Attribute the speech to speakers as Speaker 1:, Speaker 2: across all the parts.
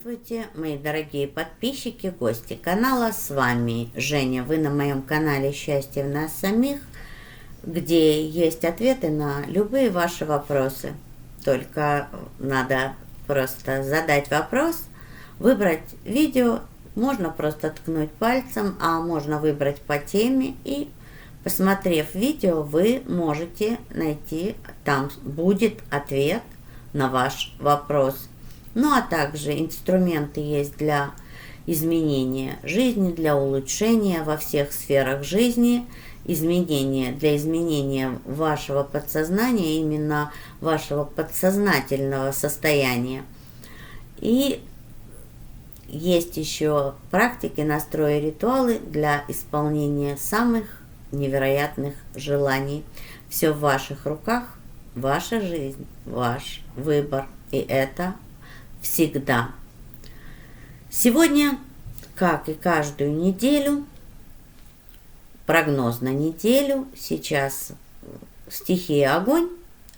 Speaker 1: Здравствуйте, мои дорогие подписчики, гости канала. С вами Женя. Вы на моем канале «Счастье в нас самих», где есть ответы на любые ваши вопросы. Только надо просто задать вопрос, выбрать видео, можно просто ткнуть пальцем, а можно выбрать по теме, и, посмотрев видео, вы можете найти, там будет ответ на ваш вопрос. Ну а также инструменты есть для изменения жизни, для улучшения во всех сферах жизни, для изменения вашего подсознания, именно вашего подсознательного состояния. И есть еще практики, настрои, ритуалы для исполнения самых невероятных желаний. Все в ваших руках, ваша жизнь, ваш выбор, и это всегда. Сегодня, как и каждую неделю, прогноз на неделю. Сейчас стихия огонь,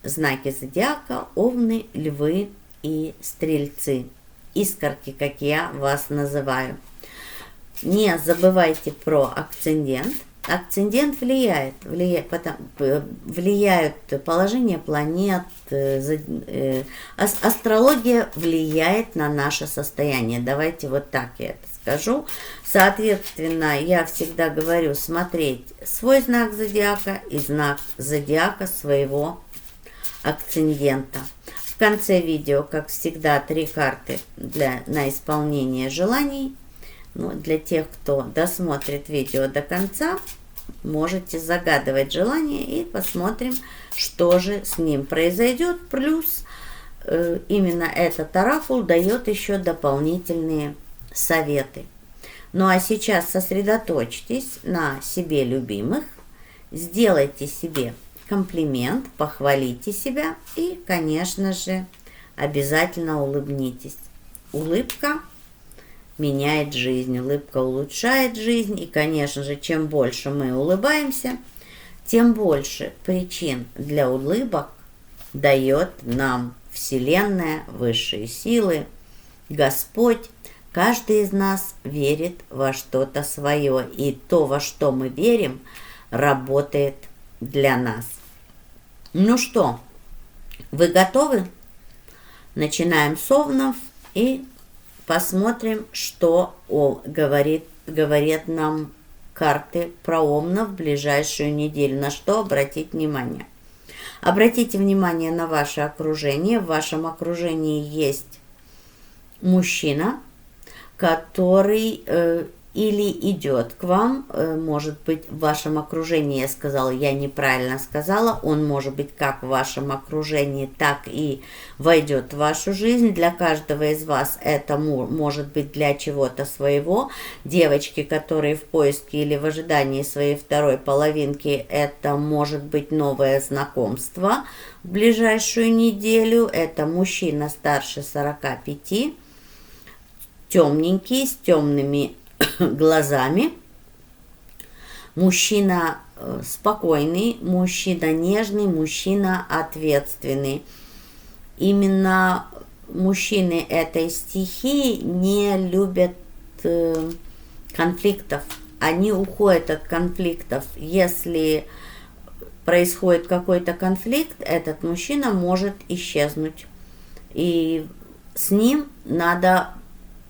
Speaker 1: знаки зодиака, овны, львы и стрельцы. Искорки, как я вас называю. Не забывайте про акцендент. Акцендент влияет положение планет, астрология влияет на наше состояние. Давайте вот так я это скажу. Соответственно, я всегда говорю смотреть свой знак зодиака и знак зодиака своего акцендента. В конце видео, как всегда, 3 карты на исполнение желаний. Ну, для тех, кто досмотрит видео до конца, можете загадывать желание и посмотрим, что же с ним произойдет. Плюс именно этот оракул дает еще дополнительные советы. Ну а сейчас сосредоточьтесь на себе любимых, сделайте себе комплимент, похвалите себя и, конечно же, обязательно улыбнитесь. Улыбка меняет жизнь, улыбка улучшает жизнь. И, конечно же, чем больше мы улыбаемся, тем больше причин для улыбок дает нам Вселенная, высшие силы, Господь. Каждый из нас верит во что-то свое, и то, во что мы верим, работает для нас. Ну что, вы готовы? Начинаем с овнов и посмотрим, что говорят нам карты про овнов в ближайшую неделю, на что обратить внимание. Обратите внимание на ваше окружение. В вашем окружении есть мужчина, который или идет к вам, может быть, в вашем окружении, я неправильно сказала, он может быть как в вашем окружении, так и войдет в вашу жизнь. Для каждого из вас это может быть для чего-то своего. Девочки, которые в поиске или в ожидании своей второй половинки, это может быть новое знакомство в ближайшую неделю. Это мужчина старше 45, темненький, с темными глазами, мужчина спокойный, мужчина нежный, мужчина ответственный. Именно мужчины этой стихии не любят конфликтов, они уходят от конфликтов. Если происходит какой-то конфликт, этот мужчина может исчезнуть, и с ним надо,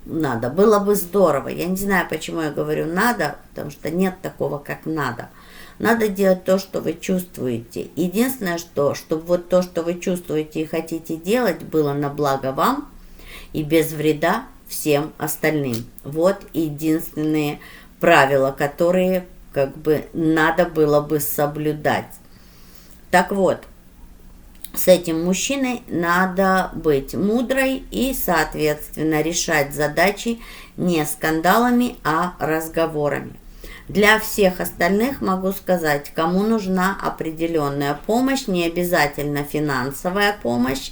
Speaker 1: было бы здорово. Я не знаю, почему я говорю надо, потому что нет такого, как надо. Надо делать то, что вы чувствуете. Единственное, чтобы вот то, что вы чувствуете и хотите делать, было на благо вам и без вреда всем остальным. Вот единственные правила, которые надо было бы соблюдать. Так вот, с этим мужчиной надо быть мудрой и, соответственно, решать задачи не скандалами, а разговорами. Для всех остальных могу сказать, кому нужна определенная помощь, не обязательно финансовая помощь.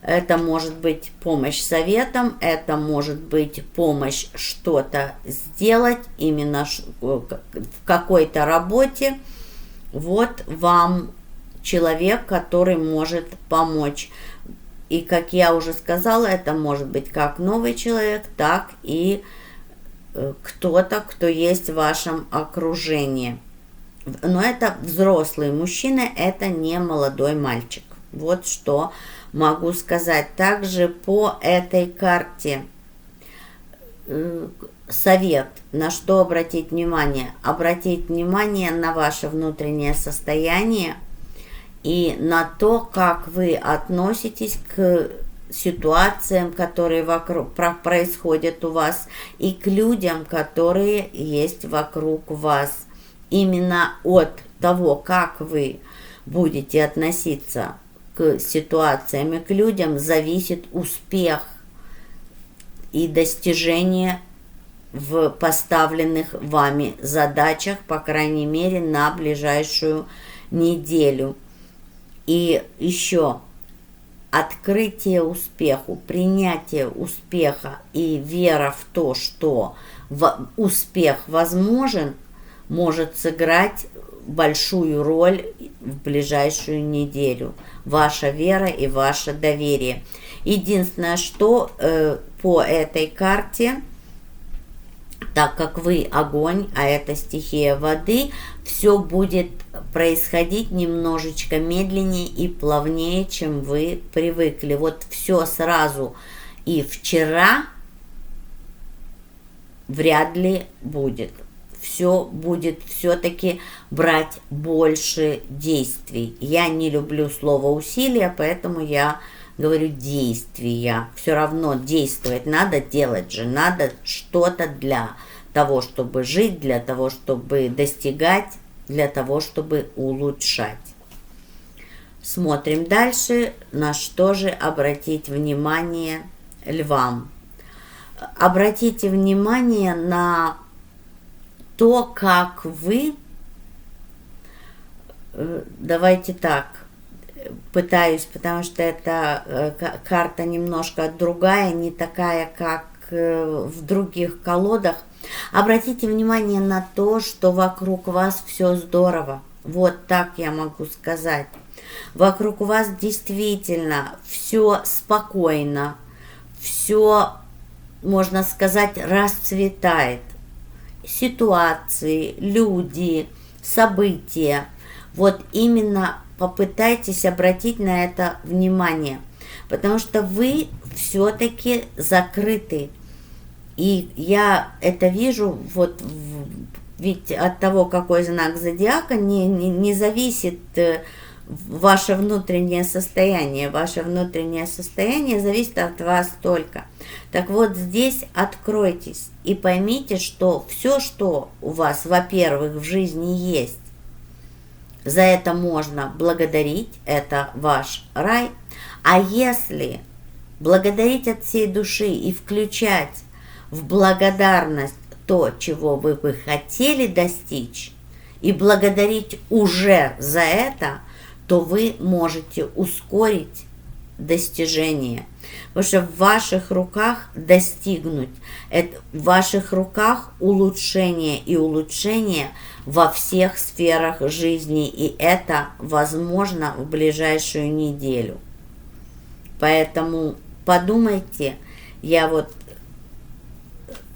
Speaker 1: Это может быть помощь советом, это может быть помощь что-то сделать именно в какой-то работе. Вот вам человек, который может помочь. И, как я уже сказала, это может быть как новый человек, так и кто-то, кто есть в вашем окружении. Но это взрослый мужчина, это не молодой мальчик. Вот что могу сказать. Также по этой карте совет, на что обратить внимание. Обратить внимание на ваше внутреннее состояние и на то, как вы относитесь к ситуациям, которые вокруг происходят у вас, и к людям, которые есть вокруг вас. Именно от того, как вы будете относиться к ситуациям и к людям, зависит успех и достижение в поставленных вами задачах, по крайней мере, на ближайшую неделю. И еще открытие успеху, принятие успеха и вера в то, что успех возможен, может сыграть большую роль в ближайшую неделю. Ваша вера и ваше доверие. Единственное, что по этой карте, так как вы огонь, а это стихия воды, все будет происходить немножечко медленнее и плавнее, чем вы привыкли. Вот все сразу и вчера вряд ли будет. Все будет все-таки брать больше действий. Я не люблю слово усилия, поэтому я говорю действия. Все равно действовать надо, делать же надо что-то для того, чтобы жить, для того, чтобы достигать, для того, чтобы улучшать. Смотрим дальше, на что же обратить внимание львам. Обратите внимание на то, как вы, давайте так, пытаюсь, потому что эта карта немножко другая, не такая, как в других колодах. Обратите внимание на то, что вокруг вас все здорово. Вот так я могу сказать. Вокруг вас действительно все спокойно, все, можно сказать, расцветает. Ситуации, люди, события. Вот именно попытайтесь обратить на это внимание, потому что вы все-таки закрыты. И я это вижу, вот ведь от того, какой знак зодиака, не зависит ваше внутреннее состояние. Ваше внутреннее состояние зависит от вас только. Так вот, здесь откройтесь и поймите, что все, что у вас, во-первых, в жизни есть, за это можно благодарить, это ваш рай. А если благодарить от всей души и включать в благодарность то, чего вы бы хотели достичь, и благодарить уже за это, то вы можете ускорить достижение. Потому что в ваших руках достигнуть, это в ваших руках улучшение и улучшение во всех сферах жизни, и это возможно в ближайшую неделю. Поэтому подумайте, я вот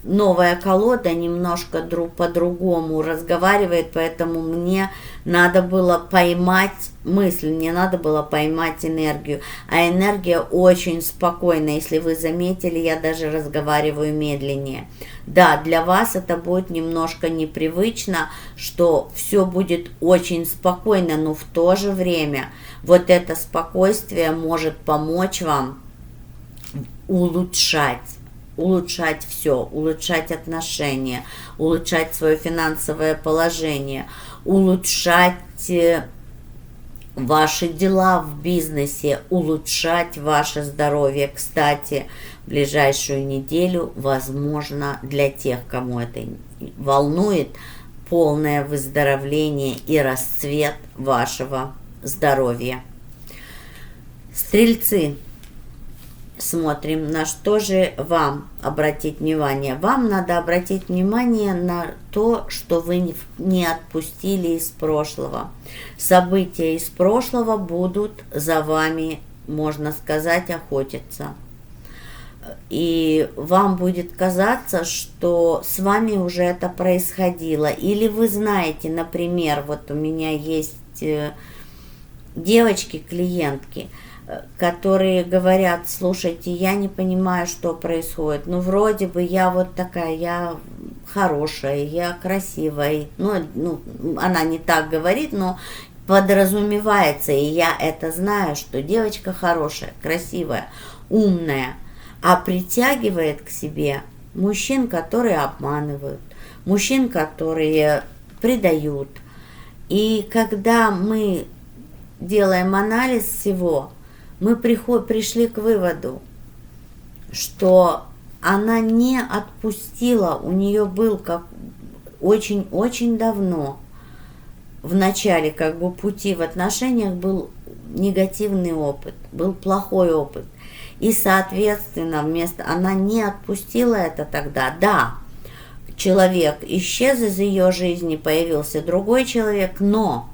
Speaker 1: новая колода немножко по-другому разговаривает, поэтому мне надо было поймать мысль, мне надо было поймать энергию. А энергия очень спокойная. Если вы заметили, я даже разговариваю медленнее. Да, для вас это будет немножко непривычно, что все будет очень спокойно, но в то же время вот это спокойствие может помочь вам улучшать все, улучшать отношения, улучшать свое финансовое положение, улучшать ваши дела в бизнесе, улучшать ваше здоровье. Кстати, в ближайшую неделю, возможно, для тех, кому это волнует, полное выздоровление и расцвет вашего здоровья. Стрельцы. Смотрим, на что же вам обратить внимание. Вам надо обратить внимание на то, что вы не отпустили из прошлого. События из прошлого будут за вами можно сказать, охотиться. И вам будет казаться, что с вами уже это происходило. Или вы знаете, например, вот у меня есть девочки-клиентки, которые говорят: слушайте, я не понимаю, что происходит. Ну, вроде бы я вот такая, я хорошая, я красивая. Ну, она не так говорит, но подразумевается, и я это знаю, что девочка хорошая, красивая, умная, а притягивает к себе мужчин, которые обманывают, мужчин, которые предают. И когда мы делаем анализ всего, мы пришли к выводу, что она не отпустила, у нее был как очень-очень давно, в начале как бы пути в отношениях был негативный опыт, был плохой опыт. И, соответственно, она не отпустила это тогда. Да, человек исчез из ее жизни, появился другой человек, но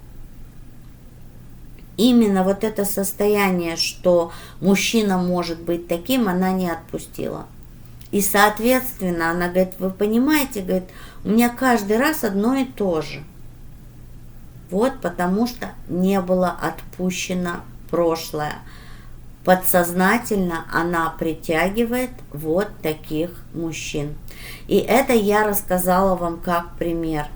Speaker 1: именно вот это состояние, что мужчина может быть таким, она не отпустила. И, соответственно, она говорит: вы понимаете, говорит, у меня каждый раз одно и то же. Вот потому что не было отпущено прошлое. Подсознательно она притягивает вот таких мужчин. И это я рассказала вам как пример.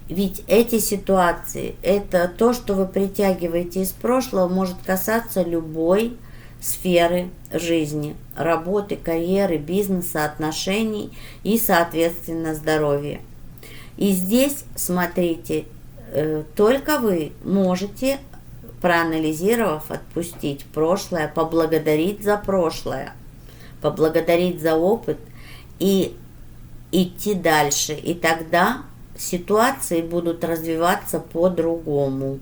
Speaker 1: Ведь эти ситуации, это то, что вы притягиваете из прошлого, может касаться любой сферы жизни, работы, карьеры, бизнеса, отношений и, соответственно, здоровья. И здесь, смотрите, только вы можете, проанализировав, отпустить прошлое, поблагодарить за прошлое, поблагодарить за опыт и идти дальше. И тогда ситуации будут развиваться по-другому.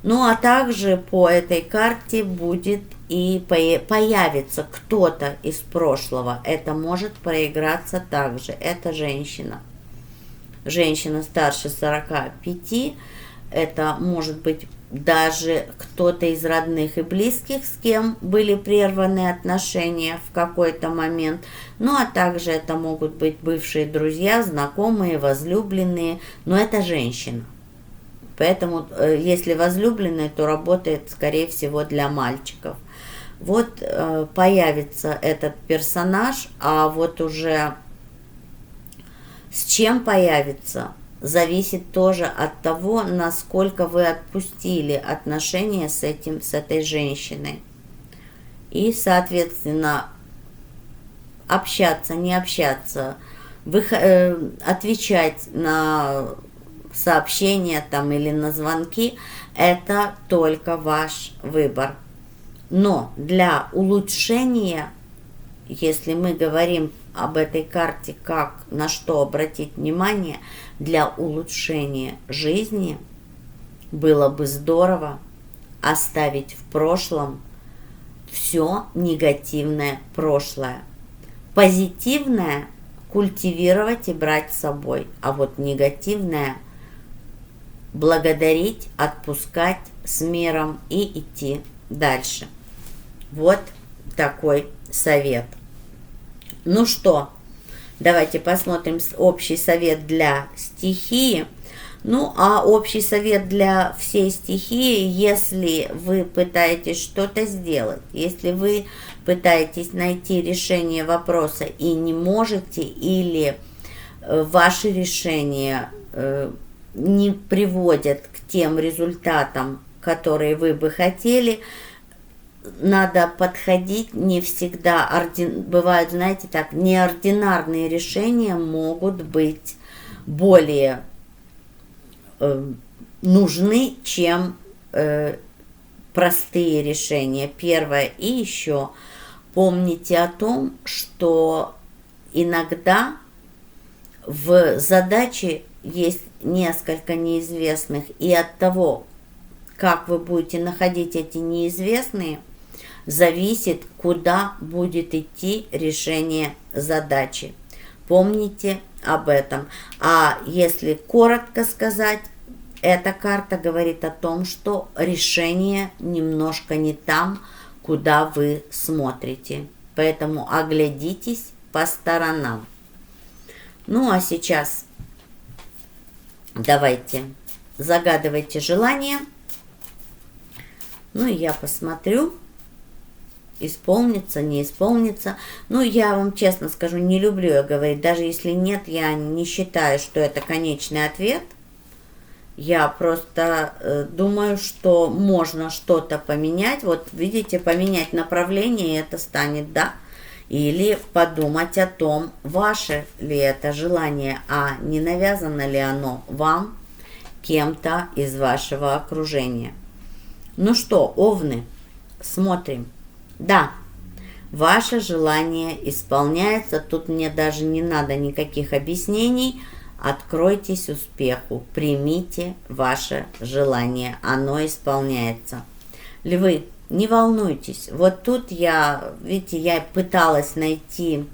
Speaker 1: Ну а также по этой карте будет и появится кто-то из прошлого. Это может проиграться также. Это женщина. Женщина старше 45. Это может быть даже кто-то из родных и близких, с кем были прерваны отношения в какой-то момент. Ну, а также это могут быть бывшие друзья, знакомые, возлюбленные. Но это женщина. Поэтому, если возлюбленные, то работает, скорее всего, для мальчиков. Вот появится этот персонаж, а вот уже с чем появится, зависит тоже от того, насколько вы отпустили отношения с этой женщиной. И, соответственно, общаться, не общаться, отвечать на сообщения там или на звонки, это только ваш выбор. Но для улучшения, если мы говорим об этой карте, как на что обратить внимание, для улучшения жизни было бы здорово оставить в прошлом все негативное прошлое. Позитивное культивировать и брать с собой, а вот негативное благодарить, отпускать с миром и идти дальше. Вот такой совет. Ну что, давайте посмотрим общий совет для стихии. Ну, а общий совет для всей стихии: если вы пытаетесь что-то сделать, если вы пытаетесь найти решение вопроса и не можете, или ваши решения не приводят к тем результатам, которые вы бы хотели, надо подходить не всегда. Бывают, знаете, так, неординарные решения могут быть более нужны, чем простые решения. Первое. И еще помните о том, что иногда в задаче есть несколько неизвестных, и от того, как вы будете находить эти неизвестные, зависит, куда будет идти решение задачи. Помните об этом. А если коротко сказать, эта карта говорит о том, что решение немножко не там, куда вы смотрите. Поэтому оглядитесь по сторонам. Ну, а сейчас давайте загадывайте желание. Ну, и я посмотрю, исполнится, не исполнится. Ну, я вам честно скажу, не люблю я говорить. Даже если нет, я не считаю, что это конечный ответ. Я просто думаю, что можно что-то поменять. Вот видите, поменять направление, и это станет «да». Или подумать о том, ваше ли это желание, а не навязано ли оно вам кем-то из вашего окружения. Ну что, овны, смотрим. Да, ваше желание исполняется. Тут мне даже не надо никаких объяснений. Откройтесь успеху, примите ваше желание, оно исполняется. Львы, не волнуйтесь. Вот тут видите, я пыталась найти,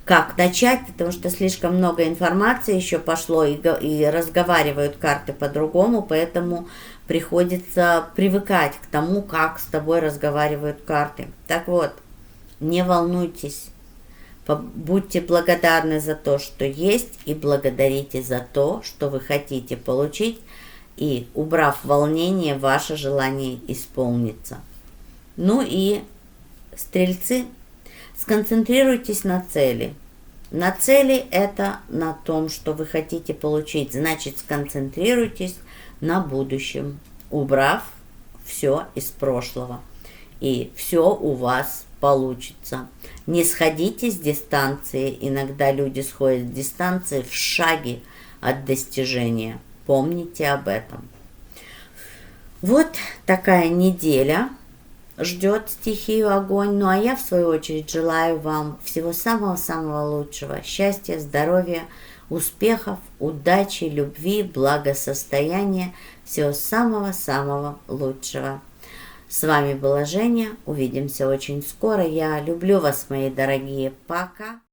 Speaker 1: как начать, потому что слишком много информации еще пошло, и разговаривают карты по-другому, поэтому приходится привыкать к тому, как с тобой разговаривают карты. Так вот, не волнуйтесь. Будьте благодарны за то, что есть, и благодарите за то, что вы хотите получить, и, убрав волнение, ваше желание исполнится. Ну и, стрельцы, сконцентрируйтесь на цели. На цели — это на том, что вы хотите получить. Значит, сконцентрируйтесь на будущем, убрав все из прошлого. И все у вас получится. Не сходите с дистанции. Иногда люди сходят с дистанции в шаге от достижения. Помните об этом. Вот такая неделя ждет стихию огонь. Ну а я, в свою очередь, желаю вам всего самого-самого лучшего. Счастья, здоровья, успехов, удачи, любви, благосостояния. Всего самого-самого лучшего. С вами была Женя. Увидимся очень скоро. Я люблю вас, мои дорогие. Пока.